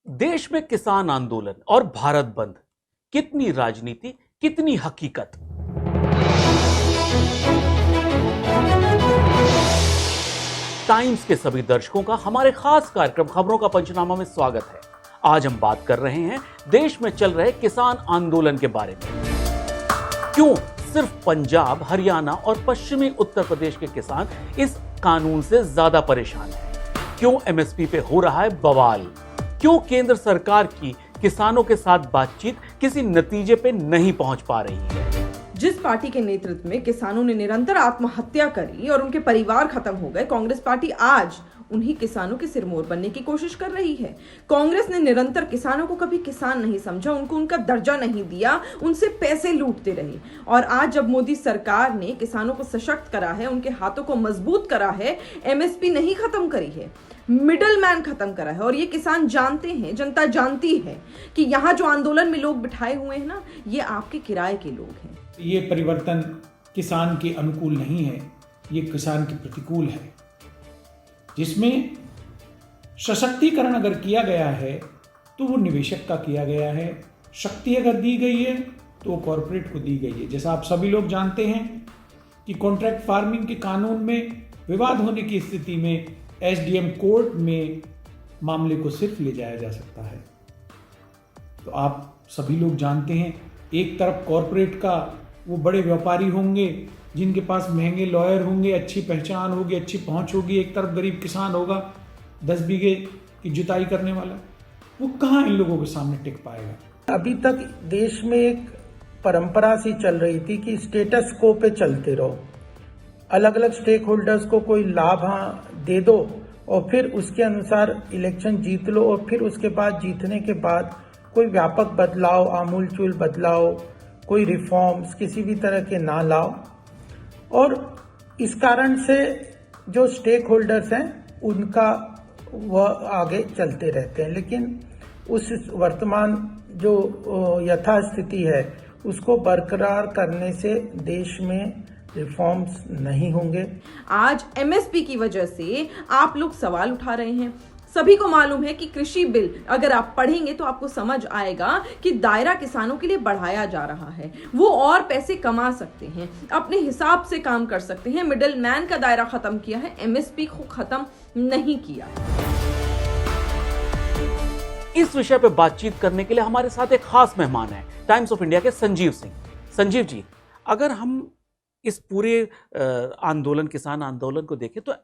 देश में किसान आंदोलन और भारत बंद, कितनी राजनीति, कितनी हकीकत। टाइम्स के सभी दर्शकों का हमारे खास कार्यक्रम खबरों का पंचनामा में स्वागत है। आज हम बात कर रहे हैं देश में चल रहे किसान आंदोलन के बारे में। क्यों सिर्फ पंजाब, हरियाणा और पश्चिमी उत्तर प्रदेश के किसान इस कानून से ज्यादा परेशान हैं? क्यों एमएसपी पे हो रहा है बवाल? क्यों केंद्र सरकार की किसानों के साथ बातचीत किसी नतीजे पे नहीं पहुंच पा रही है? जिस पार्टी के नेतृत्व में किसानों ने निरंतर आत्महत्या करी और उनके परिवार खत्म हो गए, कांग्रेस पार्टी आज उन्हीं किसानों के सिरमौर बनने की कोशिश कर रही है। कांग्रेस ने निरंतर किसानों को कभी किसान नहीं समझा, उनको उनका दर्जा नहीं दिया, उनसे पैसे लूटते रहे। और आज जब मोदी सरकार ने किसानों को सशक्त करा है, उनके हाथों को मजबूत करा है, एमएसपी नहीं खत्म करी है, मिडल मैन खत्म करा है। और ये किसान जानते हैं, जनता जानती है कि यहाँ जो आंदोलन में लोग बिठाए हुए हैं ना, ये आपके किराए के लोग हैं। ये परिवर्तन किसान के अनुकूल नहीं है, ये किसान के प्रतिकूल है। जिसमें सशक्तिकरण अगर किया गया है तो वो निवेशक का किया गया है, शक्ति अगर दी गई है तो वो कॉरपोरेट को दी गई है। जैसा आप सभी लोग जानते हैं कि कॉन्ट्रैक्ट फार्मिंग के कानून में विवाद होने की स्थिति में एसडीएम कोर्ट में मामले को सिर्फ ले जाया जा सकता है। तो आप सभी लोग जानते हैं, एक तरफ कॉरपोरेट का वो बड़े व्यापारी होंगे जिनके पास महंगे लॉयर होंगे, अच्छी पहचान होगी, अच्छी पहुंच होगी। एक तरफ गरीब किसान होगा 10 बीघे की जुताई करने वाला, वो कहाँ इन लोगों के सामने टिक पाएगा? अभी तक देश में एक परंपरा सी चल रही थी कि स्टेटस को पे चलते रहो, अलग अलग स्टेक होल्डर्स को कोई लाभ दे दो और फिर उसके अनुसार इलेक्शन जीत लो और फिर उसके बाद जीतने के बाद कोई व्यापक बदलाव, आमूलचूल बदलाव, कोई रिफॉर्म्स किसी भी तरह के ना लाओ। और इस कारण से जो स्टेक होल्डर्स हैं उनका वह आगे चलते रहते हैं, लेकिन उस वर्तमान जो यथास्थिति है उसको बरकरार करने से देश में रिफॉर्म्स नहीं होंगे। आज एमएसपी की वजह से आप लोग सवाल उठा रहे हैं। सभी को मालूम है कि कृषि बिल अगर आप पढ़ेंगे तो आपको समझ आएगा कि दायरा किसानों के लिए बढ़ाया जा रहा है। वो और पैसे कमा सकते हैं, अपने हिसाब से काम कर सकते हैं। मिडिल मैन का दायरा खत्म किया है, एमएसपी को खत्म नहीं किया। इस विषय पर बातचीत करने के लिए हमारे साथ एक खास मेहमान है, टाइम्स ऑफ इंडिया के संजीव सिंह। संजीव जी, अगर हम इस पूरे किसान आंदोलन को देखें तो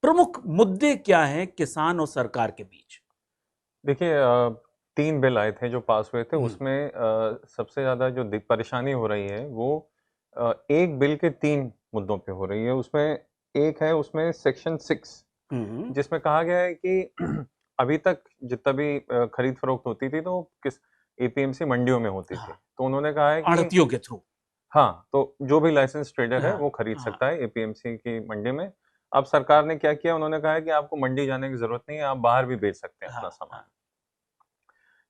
प्रमुख मुद्दे क्या हैं किसान और सरकार के बीच? देखिए, 3 बिल आए थे जो पास हुए थे, उसमें सबसे ज्यादा जो परेशानी हो रही है वो एक बिल के 3 मुद्दों पे हो रही है। उसमें एक है, उसमें सेक्शन 6 जिसमें कहा गया है कि अभी तक जितना भी खरीद फरोख्त होती थी तो किस एपीएमसी मंडियों में होती थी। तो उन्होंने कहा है कि आड़तियों के थ्रू, हाँ, तो जो भी लाइसेंस ट्रेडर है वो खरीद सकता है एपीएमसी की मंडी में। अब सरकार ने क्या किया, उन्होंने कहा है कि आपको मंडी जाने की जरूरत नहीं है, आप बाहर भी बेच सकते हैं अपना सामान।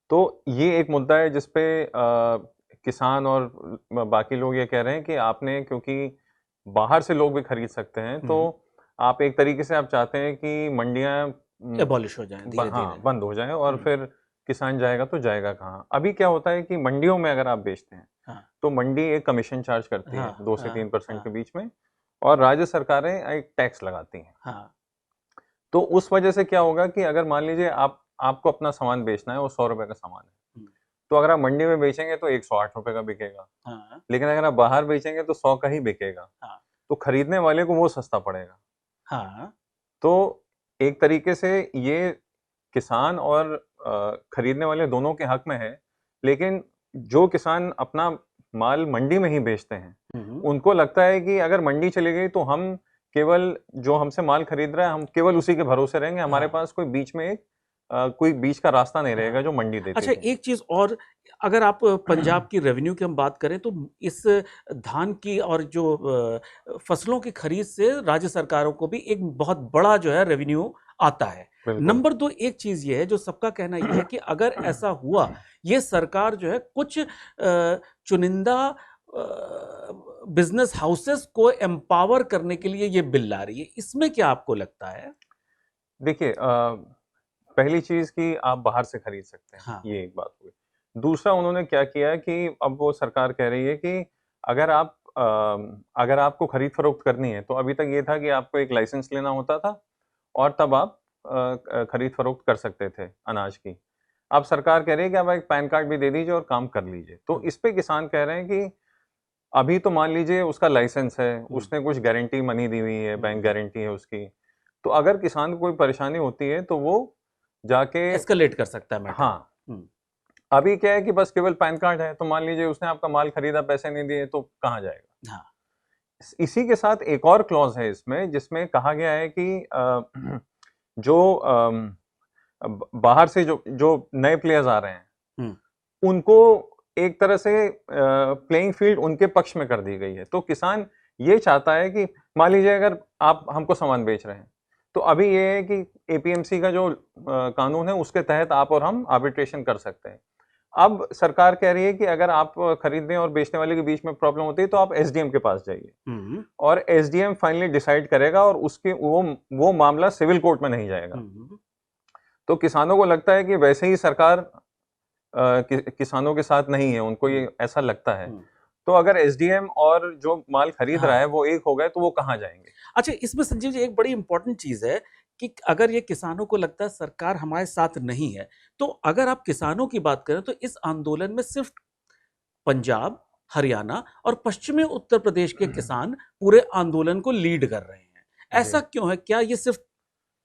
तो ये एक मुद्दा है जिसपे किसान और बाकी लोग ये कह रहे हैं कि आपने, क्योंकि बाहर से लोग भी खरीद सकते हैं, तो आप एक तरीके से आप चाहते हैं कि मंडियां एबॉलिश हो जाएं, बंद हो जाएं और फिर किसान जाएगा तो जाएगा कहाँ? अभी क्या होता है कि मंडियों में अगर आप बेचते हैं तो मंडी एक कमीशन चार्ज करती है 2 से 3% के बीच में, और राज्य सरकारें एक टैक्स लगाती हैं। तो उस वजह से क्या होगा कि अगर मान लीजिए आपको अपना सामान बेचना है, वो 100 रुपए का सामान है, तो अगर आप मंडी में बेचेंगे तो 108 रुपए का बिकेगा। लेकिन अगर आप बाहर बेचेंगे तो 100 का ही बिकेगा। तो खरीदने वाले को वो सस्ता पड़ेगा। तो एक तरीके से ये किसान और खरीदने वाले दोनों के हक में है। लेकिन जो किसान अपना माल मंडी में ही बेचते हैं, उनको लगता है कि अगर मंडी चली गई तो हम केवल जो हमसे माल खरीद रहा है, हम केवल उसी के भरोसे रहेंगे, हमारे पास कोई बीच में कोई बीच का रास्ता नहीं रहेगा जो मंडी देती है। अच्छा, एक चीज और, अगर आप पंजाब की रेवेन्यू की हम बात करें तो इस धान की और जो फसलों की खरीद से राज्य सरकारों को भी एक बहुत बड़ा जो है रेवेन्यू आता है। नंबर 2, एक चीज ये है जो सबका कहना ये है कि अगर ऐसा हुआ, ये सरकार जो है कुछ चुनिंदा बिजनेस हाउसेस को एम्पावर करने के लिए ये बिल ला रही है। इसमें क्या आपको लगता है? देखिए, पहली चीज कि आप बाहर से खरीद सकते हैं। हाँ। ये एक बात हुई। दूसरा उन्होंने क्या किया कि अब वो सरकार कह रही है कि अगर आपको खरीद फरोख्त करनी है तो अभी तक ये था कि आपको एक लाइसेंस लेना होता था और तब आप खरीद फरोख्त कर सकते थे अनाज की। अब सरकार कह रही है कि आप एक पैन कार्ड भी दे दीजिए और काम कर लीजिए। तो इस पे किसान कह रहे हैं कि अभी तो मान लीजिए उसका लाइसेंस है, उसने कुछ गारंटी मनी दी हुई है, बैंक गारंटी है उसकी, तो अगर किसान को कोई परेशानी होती है तो वो जाके एस्केलेट कर सकता है मैटर। हाँ, अभी क्या है कि बस केवल पैन कार्ड है, तो मान लीजिए उसने आपका माल खरीदा, पैसे नहीं दिए तो कहाँ जाएगा। हाँ। इसी के साथ एक और क्लॉज है इसमें जिसमें कहा गया है कि जो बाहर से जो नए प्लेयर्स आ रहे हैं उनको एक तरह से प्लेइंग फील्ड उनके पक्ष में कर दी गई है। तो किसान ये चाहता है कि मान लीजिए अगर आप हमको सामान बेच रहे हैं तो अभी ये है कि एपीएमसी का जो कानून है उसके तहत आप और हम आर्बिट्रेशन कर सकते हैं। अब सरकार कह रही है कि अगर आप खरीदने और बेचने वाले के बीच में प्रॉब्लम होती है तो आप एसडीएम के पास जाइए और एसडीएम फाइनली डिसाइड करेगा और उसके वो मामला सिविल कोर्ट में नहीं जाएगा। तो किसानों को लगता है कि वैसे ही सरकार किसानों के साथ नहीं है, उनको ये ऐसा लगता है। तो अगर एसडीएम और जो माल खरीद रहा है वो एक हो गए तो वो कहाँ जाएंगे। अच्छा, इसमें संजीव जी एक बड़ी इंपॉर्टेंट चीज है कि अगर ये किसानों को लगता है सरकार हमारे साथ नहीं है, तो अगर आप किसानों की बात करें तो इस आंदोलन में सिर्फ पंजाब, हरियाणा और पश्चिमी उत्तर प्रदेश के किसान पूरे आंदोलन को लीड कर रहे हैं। ऐसा क्यों है? क्या ये सिर्फ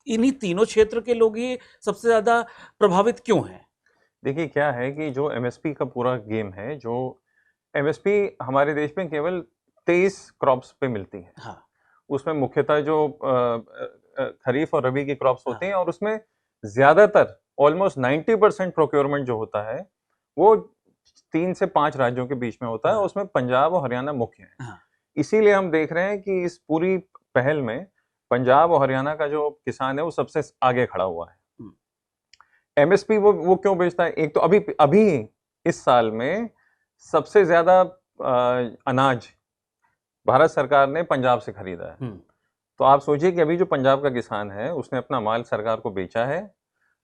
इन्हीं तीनों क्षेत्र के लोग ही सबसे ज्यादा प्रभावित क्यों हैं? देखिए क्या है कि जो एमएसपी का पूरा गेम है, जो एमएसपी हमारे देश में केवल 23 क्रॉप्स पे मिलती है। हाँ। उसमें मुख्यतः जो खरीफ और रबी की क्रॉप्स होती हैं और उसमें ज्यादातर ऑलमोस्ट 90% प्रोक्योरमेंट जो होता है वो 3 से 5 राज्यों के बीच में होता है। उसमें पंजाब और हरियाणा मुख्य है। इसीलिए हम देख रहे हैं कि इस पूरी पहल में पंजाब और हरियाणा का जो किसान है वो सबसे आगे खड़ा हुआ है। एमएसपी वो क्यों बेचता है? एक तो अभी इस साल में सबसे ज्यादा अनाज भारत सरकार ने पंजाब से खरीदा है। तो आप सोचिए कि अभी जो पंजाब का किसान है उसने अपना माल सरकार को बेचा है,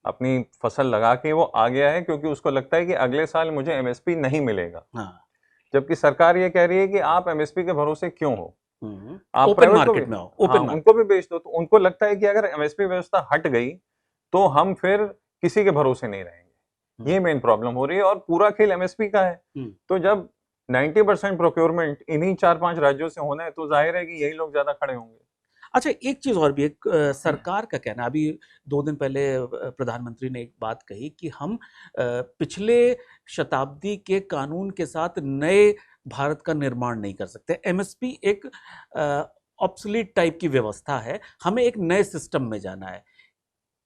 अपनी फसल लगा के वो आ गया है क्योंकि उसको लगता है कि अगले साल मुझे एमएसपी नहीं मिलेगा। जबकि सरकार ये कह रही है कि आप एमएसपी के भरोसे क्यों हो, आप ओपन मार्केट में आओ, उनको भी बेच दो। तो उनको लगता है कि अगर एमएसपी व्यवस्था हट गई तो हम फिर किसी के भरोसे नहीं रहेंगे। ये मेन प्रॉब्लम हो रही है और पूरा खेल एमएसपी का है। तो जब 90% प्रोक्योरमेंट इन्हीं 4-5 राज्यों से होना है तो जाहिर है कि यही लोग ज्यादा खड़े होंगे। अच्छा, एक चीज और भी, एक सरकार का कहना, अभी 2 दिन पहले प्रधानमंत्री ने एक बात कही कि हम पिछले शताब्दी के कानून के साथ नए भारत का निर्माण नहीं कर सकते। एमएसपी एक ऑब्सोलीट टाइप की व्यवस्था है, हमें एक नए सिस्टम में जाना है।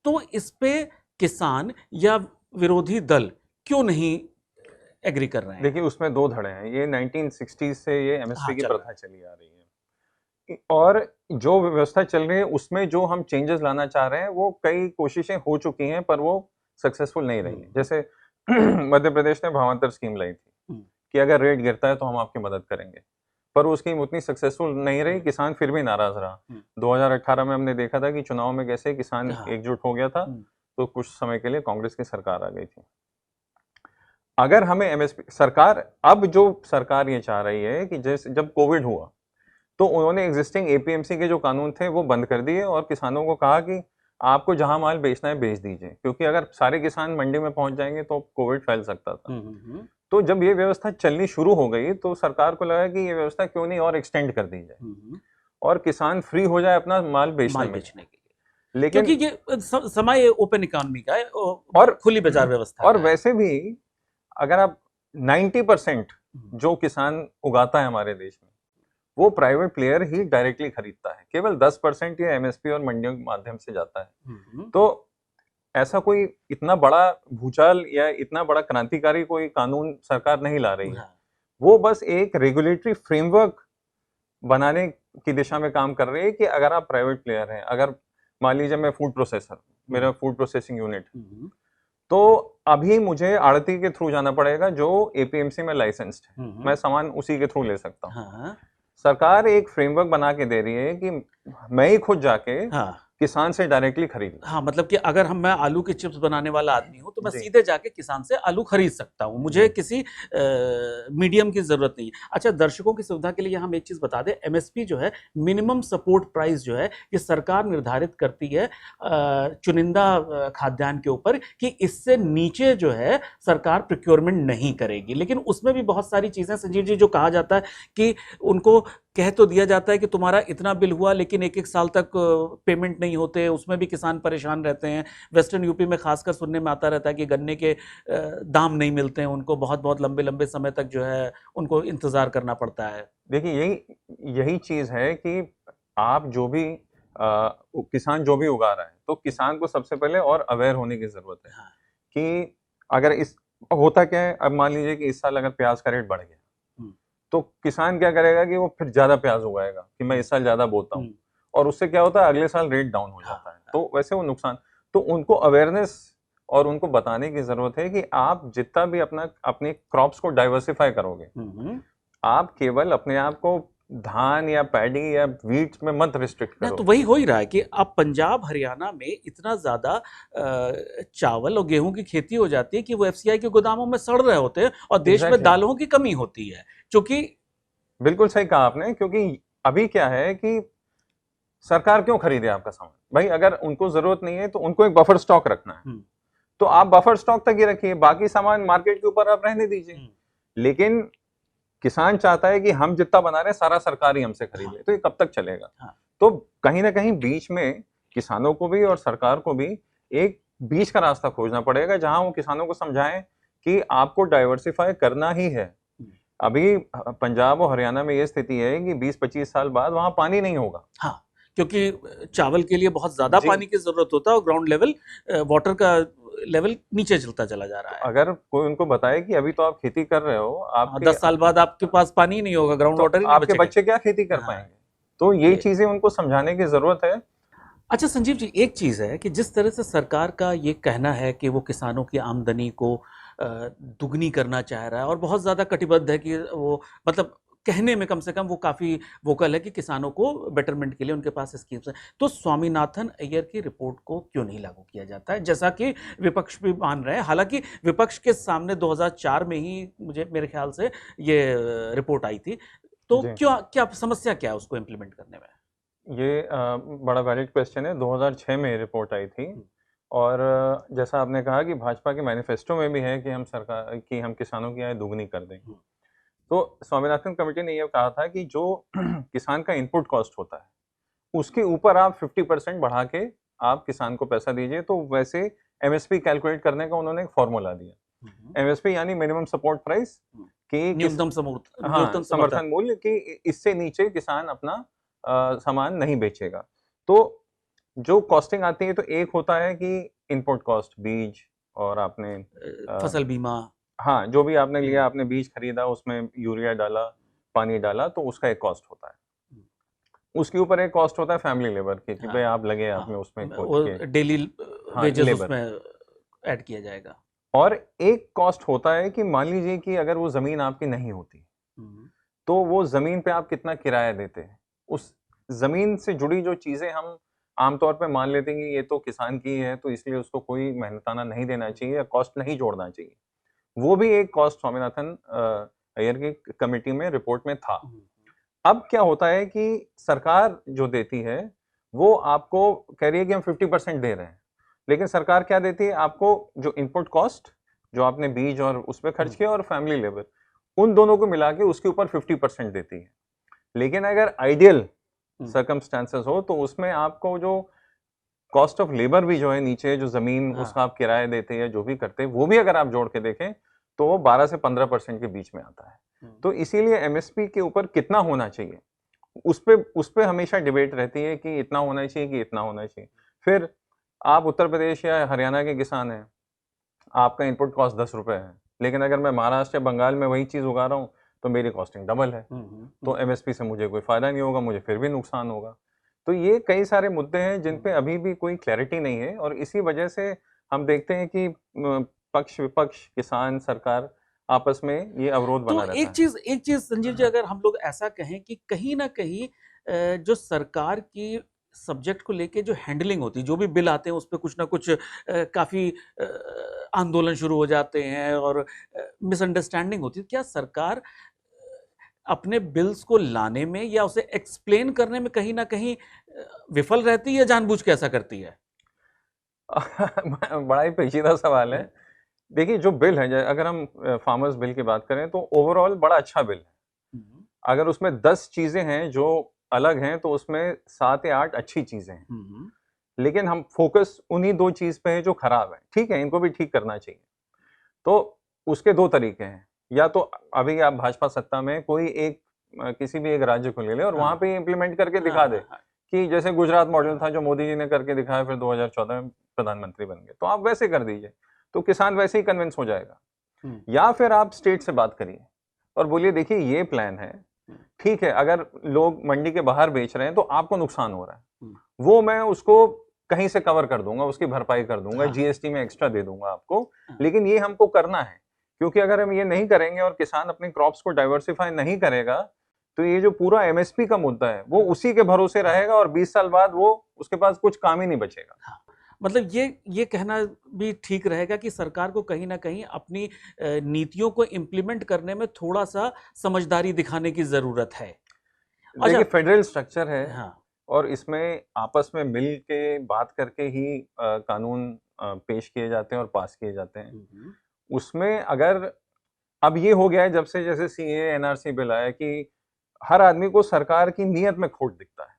तो इस पे किसान या विरोधी दल क्यों नहीं एग्री कर रहे हैं? देखिए उसमें 2 धड़े हैं। ये 1960s से ये एमएसपी की प्रथा चली आ रही है और जो व्यवस्था चल रही है उसमें जो हम चेंजेस लाना चाह रहे हैं वो कई कोशिशें हो चुकी हैं पर वो सक्सेसफुल नहीं रही। जैसे मध्य प्रदेश ने भावांतर स्कीम लाई थी कि अगर रेट गिरता है तो हम आपकी मदद करेंगे, पर वो स्कीम उतनी सक्सेसफुल नहीं रही, किसान फिर भी नाराज रहा। 2018 में हमने देखा था कि चुनाव में कैसे किसान एकजुट हो गया था, तो कुछ समय के लिए कांग्रेस की सरकार आ गई थी। अगर हमें एमएसपी सरकार, अब जो सरकार ये चाह रही है कि जैसे जब कोविड हुआ तो उन्होंने एग्जिस्टिंग एपीएमसी के जो कानून थे वो बंद कर दिए और किसानों को कहा कि आपको जहां माल बेचना है बेच दीजिए, क्योंकि अगर सारे किसान मंडी में पहुंच जाएंगे तो कोविड फैल सकता था। तो जब ये व्यवस्था चलनी शुरू हो गई तो सरकार को लगा कि ये व्यवस्था क्यों नहीं और एक्सटेंड कर दी जाए और किसान फ्री हो जाए अपना माल बेचने के लिए। लेकिन क्योंकि ये समय ओपन इकोनॉमी का है और खुली बाजार व्यवस्था और वैसे भी अगर आप 90% जो किसान उगाता है हमारे देश में वो प्राइवेट प्लेयर ही डायरेक्टली खरीदता है, केवल 10% ये एमएसपी और मंडियों के माध्यम से जाता है। तो ऐसा कोई इतना बड़ा भूचाल या इतना बड़ा क्रांतिकारी कोई कानून सरकार नहीं ला रही है, वो बस एक रेगुलेटरी फ्रेमवर्क बनाने की दिशा में काम कर रही है कि अगर आप प्राइवेट प्लेयर हैं, अगर मान लीजिए मैं फूड प्रोसेसर, मेरा फूड प्रोसेसिंग यूनिट, तो अभी मुझे आड़ती के थ्रू जाना पड़ेगा जो एपीएमसी में लाइसेंस्ड है, मैं सामान उसी के थ्रू ले सकता हूँ। सरकार एक फ्रेमवर्क बना के दे रही है कि मैं ही खुद जाके किसान से डायरेक्टली खरीद लें। हाँ, मतलब कि अगर मैं आलू के चिप्स बनाने वाला आदमी हूं तो मैं जी। सीधे जाके किसान से आलू खरीद सकता हूं, मुझे किसी मीडियम की जरूरत नहीं है। अच्छा, दर्शकों की सुविधा के लिए हम एक चीज बता दें, एमएसपी जो है, मिनिमम सपोर्ट प्राइस जो है, ये सरकार निर्धारित करती है चुनिंदा खाद्यान्न के ऊपर कि इससे नीचे जो है सरकार प्रोक्योरमेंट नहीं करेगी। लेकिन उसमें भी बहुत सारी चीजें, संजीव जी, जो कहा जाता है कि उनको कह तो दिया जाता है कि तुम्हारा इतना बिल हुआ, लेकिन एक एक साल तक पेमेंट नहीं होते, उसमें भी किसान परेशान रहते हैं। वेस्टर्न यूपी में खासकर सुनने में आता रहता है कि गन्ने के दाम नहीं मिलते हैं उनको, बहुत बहुत लंबे लंबे समय तक जो है उनको इंतजार करना पड़ता है। देखिए, यही चीज है कि आप जो भी किसान जो भी उगा रहा है, तो किसान को सबसे पहले और अवेयर होने की जरूरत है। हाँ। कि अगर इस होता क्या है, अब मान लीजिए कि इस साल अगर प्याज का रेट बढ़ गया, तो किसान क्या करेगा कि वो फिर ज्यादा प्याज उगाएगा कि मैं इस साल ज्यादा बोता हूँ, और उससे क्या होता है, अगले साल रेट डाउन हो जाता है। तो वैसे वो नुकसान, तो उनको अवेयरनेस और उनको बताने की जरूरत है कि आप जितना भी अपने क्रॉप्स को डाइवर्सिफाई करोगे, आप केवल अपने आप को धान या पैडी या वीट में मत रिस्ट्रिक्ट करो। तो वही हो ही रहा है कि अब पंजाब हरियाणा में इतना ज्यादा चावल और गेहूं की खेती हो जाती है कि वो एफसीआई के गोदामों में सड़ रहे होते हैं, और देश में दालों की कमी होती है। क्योंकि बिल्कुल सही कहा आपने, क्योंकि अभी क्या है कि सरकार क्यों खरीदे आपका सामान? भाई, अगर उनको जरूरत नहीं है तो उनको एक बफर स्टॉक रखना है, तो आप बफर स्टॉक तक ही रखिए, बाकी सामान मार्केट के ऊपर आप रहने दीजिए। लेकिन किसान चाहता है कि हम जितना बना रहे हैं सारा सरकार ही हमसे खरीदे, तो ये कब तक चलेगा? तो कहीं ना कहीं बीच में किसानों को भी और सरकार को भी एक बीच का रास्ता खोजना पड़ेगा, जहां वो किसानों को समझाएं कि आपको डाइवर्सिफाई करना ही है। अभी पंजाब और हरियाणा में ये स्थिति है कि 20-25 साल बाद वहां पानी नहीं होगा। हाँ, क्योंकि चावल के लिए बहुत ज्यादा पानी की जरूरत होता है और ग्राउंड लेवल वाटर का लेवल नीचे चलता चला जा रहा है। अगर कोई उनको बताए कि अभी तो आप खेती कर रहे हो, आप 10 साल बाद आपके पास पानी ही नहीं होगा, ग्राउंड वाटर ही नहीं आपके बच्चे क्या खेती कर पाएंगे? तो ये चीजें उनको समझाने की जरूरत है। अच्छा संजीव जी, एक चीज है कि जिस तरह से सरकार का ये कहना है कि वो किसानों की आमदनी को दुगनी करना चाह रहा है और बहुत ज्यादा कटिबद्ध है कि वो, मतलब कहने में कम से कम वो काफी वोकल है कि किसानों को बेटरमेंट के लिए उनके पास स्कीम्स हैं, तो स्वामीनाथन अय्यर की रिपोर्ट को क्यों नहीं लागू किया जाता है, जैसा कि विपक्ष भी मान रहे हैं? हालांकि विपक्ष के सामने 2004 में ही मेरे ख्याल से ये रिपोर्ट आई थी, तो क्या समस्या क्या है उसको इम्प्लीमेंट करने में? ये बड़ा वैलिड क्वेश्चन है। 2006 में रिपोर्ट आई थी, और जैसा आपने कहा कि भाजपा के मैनिफेस्टो में भी है कि हम किसानों की आय दुगनी कर दें। तो स्वामीनाथन कमेटी ने यह कहा था कि जो किसान का इनपुट कॉस्ट होता है उसके ऊपर आप 50% बढ़ा के आप किसान को पैसा दीजिए। तो वैसे एमएसपी कैलकुलेट करने का उन्होंने एक फॉर्मूला दिया, एमएसपी यानी मिनिमम सपोर्ट प्राइस, कि न्यूनतम समर्थन मूल्य, कि इससे नीचे किसान अपना सामान नहीं बेचेगा। तो जो कॉस्टिंग आती है, तो एक होता है कि इनपुट कॉस्ट, बीज और आपने फसल बीमा, हाँ, जो भी आपने लिया, आपने बीज खरीदा, उसमें यूरिया डाला, पानी डाला, तो उसका एक कॉस्ट होता है। उसके ऊपर एक कॉस्ट होता है फैमिली लेबर की, कि भाई आप लगे आपने उसमें डेली वेजेस उसमें ऐड किया जाएगा। और एक कॉस्ट होता है कि मान लीजिए कि अगर वो जमीन आपकी नहीं होती, तो वो जमीन पे आप कितना किराया देते हैं, उस जमीन से जुड़ी जो चीजें हम आमतौर पे मान लेते हैं कि ये तो किसान की है, तो इसलिए उसको कोई मेहनताना नहीं देना चाहिए या कॉस्ट नहीं जोड़ना चाहिए, वो भी एक कॉस्ट स्वामीनाथन अय्यर की कमेटी में रिपोर्ट में था। अब क्या होता है कि सरकार जो देती है वो आपको कह रही है कि हम 50% दे रहे हैं, लेकिन सरकार क्या देती है आपको? जो इनपुट कॉस्ट जो आपने बीज और उस पर खर्च किया और फैमिली लेबर, उन दोनों को मिला के उसके ऊपर 50% देती है। लेकिन अगर आइडियल सर्कमस्टेंसेस हो तो उसमें आपको जो कॉस्ट ऑफ लेबर भी जो है नीचे, जो जमीन उसका आप किराया देते हैं या जो भी करते हैं, वो भी अगर आप जोड़ के देखें तो वो 12 से 15% के बीच में आता है। तो इसीलिए एमएसपी के ऊपर कितना होना चाहिए, उस पे हमेशा डिबेट रहती है कि इतना होना चाहिए कि इतना होना चाहिए। फिर आप उत्तर प्रदेश या हरियाणा के किसान हैं, आपका इनपुट कॉस्ट 10 रुपए है, लेकिन अगर मैं महाराष्ट्र या बंगाल में वही चीज उगा रहा हूँ तो मेरी कॉस्टिंग डबल है, तो एमएसपी से मुझे कोई फायदा नहीं होगा, मुझे फिर भी नुकसान होगा। तो ये कई सारे मुद्दे हैं जिन पे अभी भी कोई क्लैरिटी नहीं है, और इसी वजह से हम देखते हैं कि पक्ष विपक्ष, किसान, सरकार आपस में ये अवरोध बना रहता है। एक चीज संजीव जी, अगर हम लोग ऐसा कहें कि कहीं ना कहीं जो सरकार की सब्जेक्ट को लेके जो हैंडलिंग होती है, जो भी बिल आते हैं उस पर कुछ ना कुछ काफ़ी आंदोलन शुरू हो जाते हैं और मिसअंडरस्टैंडिंग होती है। क्या सरकार अपने बिल्स को लाने में या उसे एक्सप्लेन करने में कहीं ना कहीं विफल रहती है या जानबूझ के ऐसा करती है? बड़ा ही पेचीदा सवाल है। देखिए, जो बिल है, अगर हम फार्मर्स बिल की बात करें तो ओवरऑल बड़ा अच्छा बिल है। अगर उसमें 10 चीजें हैं जो अलग हैं तो उसमें 7 या 8 अच्छी चीजें हैं, लेकिन हम फोकस उन्हीं 2 चीज पे है जो खराब है। ठीक है, इनको भी ठीक करना चाहिए। तो उसके 2 तरीके हैं, या तो अभी आप भाजपा सत्ता में कोई एक किसी भी एक राज्य को ले ले और वहां पे इम्प्लीमेंट करके दिखा दे कि जैसे गुजरात मॉडल था जो मोदी जी ने करके दिखाया, फिर 2014 में प्रधानमंत्री बन गए, तो आप वैसे कर दीजिए तो किसान वैसे ही कन्विंस हो जाएगा। या फिर आप स्टेट से बात करिए और बोलिए देखिए ये प्लान है, ठीक है, अगर लोग मंडी के बाहर बेच रहे हैं तो आपको नुकसान हो रहा है, वो मैं उसको कहीं से कवर कर दूंगा, उसकी भरपाई कर दूंगा, जीएसटी में एक्स्ट्रा दे दूंगा आपको, लेकिन ये हमको करना है। क्योंकि अगर हम ये नहीं करेंगे और किसान अपने क्रॉप्स को डाइवर्सिफाई नहीं करेगा तो ये जो पूरा एमएसपी का मुद्दा है वो उसी के भरोसे रहेगा और 20 साल बाद वो उसके पास कुछ काम ही नहीं बचेगा। मतलब ये कहना भी ठीक रहेगा कि सरकार को कहीं ना कहीं अपनी नीतियों को इम्प्लीमेंट करने में थोड़ा सा समझदारी दिखाने की जरूरत है। देखिए, फेडरल स्ट्रक्चर है और इसमें आपस में मिल के बात करके ही कानून पेश किए जाते हैं और पास किए जाते हैं। उसमें अगर अब ये हो गया है जब से जैसे सीएए एनआरसी बिल आया कि हर आदमी को सरकार की नीयत में खोट दिखता है,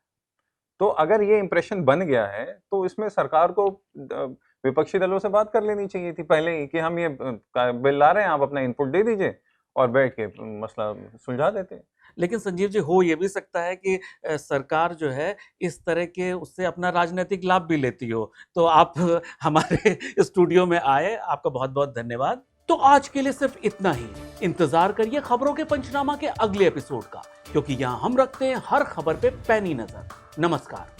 तो अगर ये इंप्रेशन बन गया है तो इसमें सरकार को विपक्षी दलों से बात कर लेनी चाहिए थी पहले ही कि हम ये बिल ला रहे हैं, आप अपना इनपुट दे दीजिए और बैठ के मसला सुलझा देते। लेकिन संजीव जी, हो ये भी सकता है कि सरकार जो है इस तरह के उससे अपना राजनीतिक लाभ भी लेती हो। तो आप हमारे स्टूडियो में आए, आपका बहुत बहुत धन्यवाद। तो आज के लिए सिर्फ इतना ही। इंतजार करिए खबरों के पंचनामा के अगले एपिसोड का, क्योंकि यहां हम रखते हैं हर खबर पे पैनी नजर। नमस्कार।